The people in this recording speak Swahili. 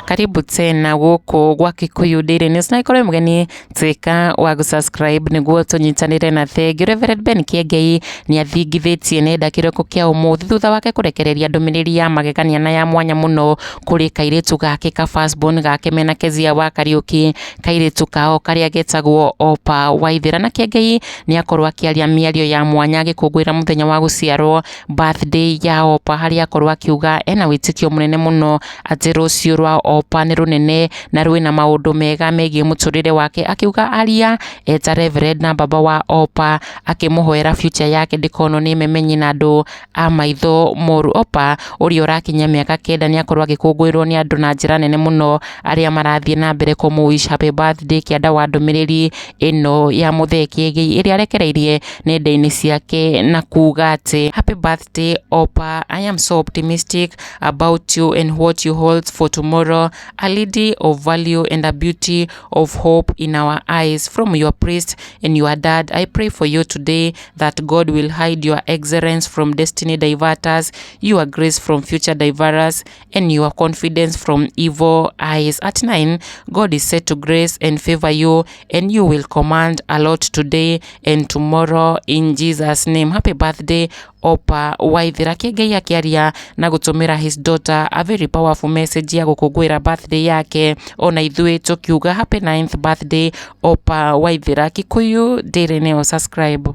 Karibu tena guku gwa Kikuyu Daily News na ikorwo mugeni twika wa subscribe niguo tunyitanire na thegi. Reverend Ben Kiengei ni athingithitie nenda kiroko kia umuthi thutha wake kurekereria ndumiriri ya magegania na ya mwanya muno kuri Kairitu gake ka firstborn gake mena Keziah wa Kariuki. Kairitu kao karia getagwo Opa Waithira na Kiengei ni akorwo akiaria miario ya mwanya agikungwira muthenya wa guciarwo birthday ya Opa haria akorwo akiuga ena witikio munene muno ati rucio rwa Opa ni runene na rwina maundu mega megie muturire wake, akiuga aria eta Reverend na baba wa Opa akimuhoera future yake ndikono ni memenyi na andu a maitho moru. Opa uria urakinya miaka 9 ni akorwo agikungwirwo ni andu na njira nene muno aria marathie na mbere kumuwish happy birthday kianda wa ndumiriri ino ya muthee Kiengei iria arekereirie nenda-ini ciake na kuga ati happy birthday Opa, I am so optimistic about you and what you hold for tomorrow, a lady of value and a beauty of hope in our eyes. From your priest and your dad, I pray for you today that God will hide your excellence from destiny diverters, your grace from future diverters, and your confidence from evil eyes. At 9, God is set to grace and favor you, and you will command a lot today and tomorrow in Jesus' name. Happy birthday Opa Waithira. Kiengei akiaria na gutumira his daughter a very powerful message ya gukungwira birthday yake, ona ithui tukiuga happy 9th birthday Opa Waithira. Kikuyu Daily News, subscribe.